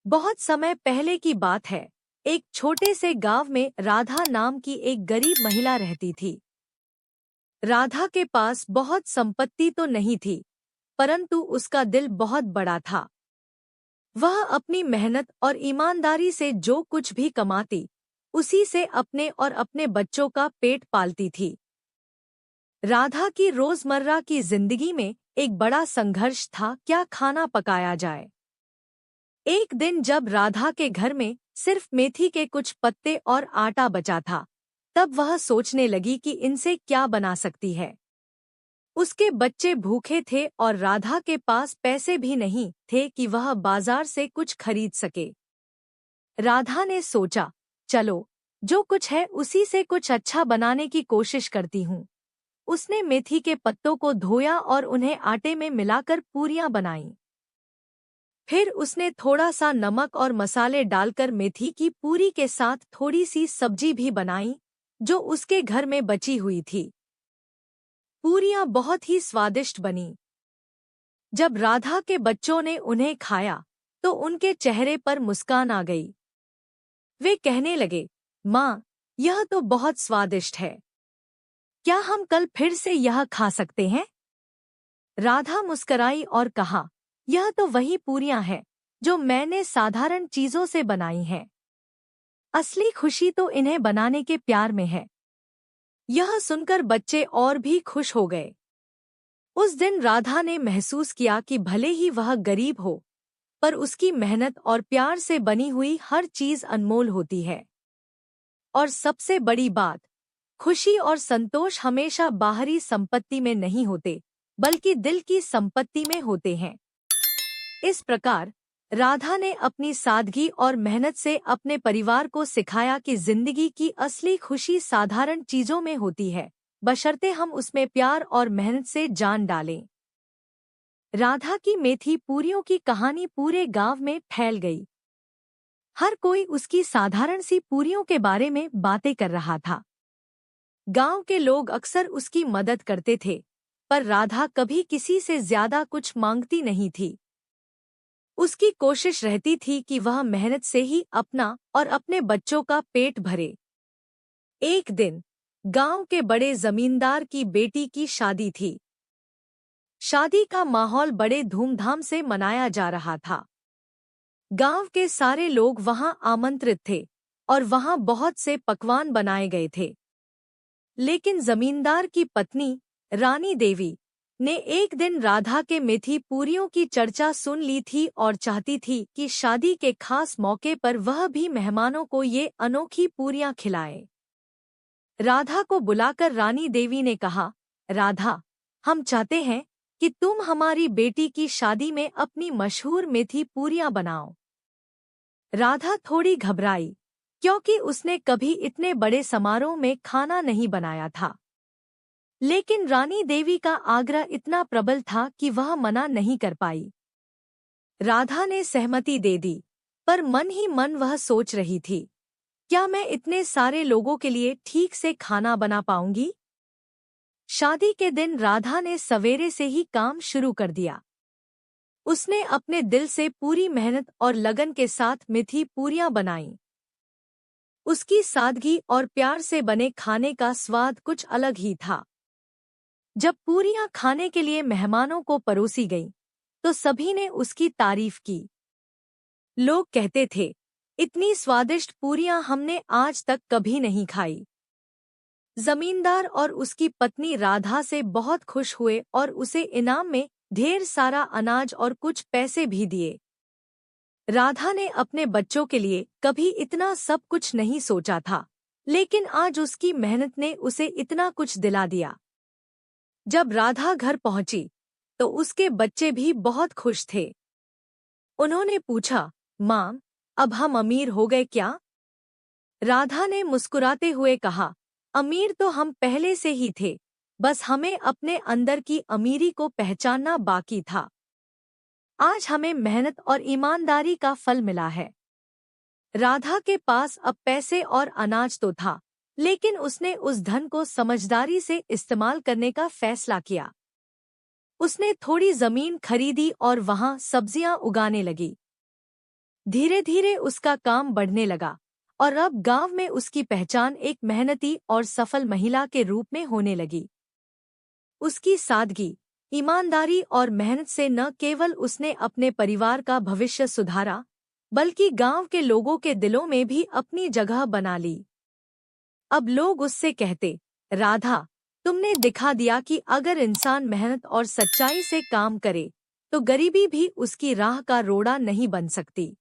बहुत समय पहले की बात है। एक छोटे से गांव में राधा नाम की एक गरीब महिला रहती थी। राधा के पास बहुत संपत्ति तो नहीं थी, परंतु उसका दिल बहुत बड़ा था। वह अपनी मेहनत और ईमानदारी से जो कुछ भी कमाती, उसी से अपने और अपने बच्चों का पेट पालती थी। राधा की रोजमर्रा की जिंदगी में एक बड़ा संघर्ष था, क्या खाना पकाया जाए। एक दिन जब राधा के घर में सिर्फ मेथी के कुछ पत्ते और आटा बचा था, तब वह सोचने लगी कि इनसे क्या बना सकती है। उसके बच्चे भूखे थे और राधा के पास पैसे भी नहीं थे कि वह बाजार से कुछ खरीद सके। राधा ने सोचा, चलो जो कुछ है उसी से कुछ अच्छा बनाने की कोशिश करती हूँ। उसने मेथी के पत्तों को धोया और उन्हें आटे में मिलाकर पूरियां बनाईं। फिर उसने थोड़ा सा नमक और मसाले डालकर मेथी की पूरी के साथ थोड़ी सी सब्जी भी बनाई, जो उसके घर में बची हुई थी। पूरियां बहुत ही स्वादिष्ट बनी। जब राधा के बच्चों ने उन्हें खाया, तो उनके चेहरे पर मुस्कान आ गई। वे कहने लगे, माँ, यह तो बहुत स्वादिष्ट है। क्या हम कल फिर से यह खा सकते हैं? राधा मुस्कराई और कहा, यह तो वही पूरियां हैं जो मैंने साधारण चीजों से बनाई हैं। असली खुशी तो इन्हें बनाने के प्यार में है। यह सुनकर बच्चे और भी खुश हो गए। उस दिन राधा ने महसूस किया कि भले ही वह गरीब हो, पर उसकी मेहनत और प्यार से बनी हुई हर चीज अनमोल होती है। और सबसे बड़ी बात, खुशी और संतोष हमेशा बाहरी संपत्ति में नहीं होते, बल्कि दिल की संपत्ति में होते हैं। इस प्रकार राधा ने अपनी सादगी और मेहनत से अपने परिवार को सिखाया कि जिंदगी की असली खुशी साधारण चीजों में होती है, बशर्ते हम उसमें प्यार और मेहनत से जान डालें। राधा की मेथी पूरियों की कहानी पूरे गांव में फैल गई। हर कोई उसकी साधारण सी पूरियों के बारे में बातें कर रहा था। गांव के लोग अक्सर उसकी मदद करते थे, पर राधा कभी किसी से ज्यादा कुछ मांगती नहीं थी। उसकी कोशिश रहती थी कि वह मेहनत से ही अपना और अपने बच्चों का पेट भरे। एक दिन गांव के बड़े जमींदार की बेटी की शादी थी। शादी का माहौल बड़े धूमधाम से मनाया जा रहा था। गांव के सारे लोग वहां आमंत्रित थे और वहां बहुत से पकवान बनाए गए थे। लेकिन जमींदार की पत्नी रानी देवी ने एक दिन राधा के मेथी पूरियों की चर्चा सुन ली थी और चाहती थी कि शादी के खास मौके पर वह भी मेहमानों को ये अनोखी पूरियां खिलाए। राधा को बुलाकर रानी देवी ने कहा, राधा, हम चाहते हैं कि तुम हमारी बेटी की शादी में अपनी मशहूर मेथी पूरियां बनाओ। राधा थोड़ी घबराई, क्योंकि उसने कभी इतने बड़े समारोह में खाना नहीं बनाया था। लेकिन रानी देवी का आग्रह इतना प्रबल था कि वह मना नहीं कर पाई। राधा ने सहमति दे दी, पर मन ही मन वह सोच रही थी, क्या मैं इतने सारे लोगों के लिए ठीक से खाना बना पाऊंगी? शादी के दिन राधा ने सवेरे से ही काम शुरू कर दिया। उसने अपने दिल से पूरी मेहनत और लगन के साथ मेथी पूरियां बनाईं। उसकी सादगी और प्यार से बने खाने का स्वाद कुछ अलग ही था। जब पूरियां खाने के लिए मेहमानों को परोसी गईं, तो सभी ने उसकी तारीफ की। लोग कहते थे, इतनी स्वादिष्ट पूरियां हमने आज तक कभी नहीं खाई। जमींदार और उसकी पत्नी राधा से बहुत खुश हुए और उसे इनाम में ढेर सारा अनाज और कुछ पैसे भी दिए। राधा ने अपने बच्चों के लिए कभी इतना सब कुछ नहीं सोचा था, लेकिन आज उसकी मेहनत ने उसे इतना कुछ दिला दिया। जब राधा घर पहुंची, तो उसके बच्चे भी बहुत खुश थे। उन्होंने पूछा, माँ, अब हम अमीर हो गए क्या? राधा ने मुस्कुराते हुए कहा, अमीर तो हम पहले से ही थे, बस हमें अपने अंदर की अमीरी को पहचानना बाकी था। आज हमें मेहनत और ईमानदारी का फल मिला है। राधा के पास अब पैसे और अनाज तो था, लेकिन उसने उस धन को समझदारी से इस्तेमाल करने का फैसला किया। उसने थोड़ी जमीन खरीदी और वहां सब्जियां उगाने लगी। धीरे धीरे उसका काम बढ़ने लगा और अब गांव में उसकी पहचान एक मेहनती और सफल महिला के रूप में होने लगी। उसकी सादगी, ईमानदारी और मेहनत से न केवल उसने अपने परिवार का भविष्य सुधारा, बल्कि गांव के लोगों के दिलों में भी अपनी जगह बना ली। अब लोग उससे कहते, राधा, तुमने दिखा दिया कि अगर इंसान मेहनत और सच्चाई से काम करे, तो गरीबी भी उसकी राह का रोड़ा नहीं बन सकती।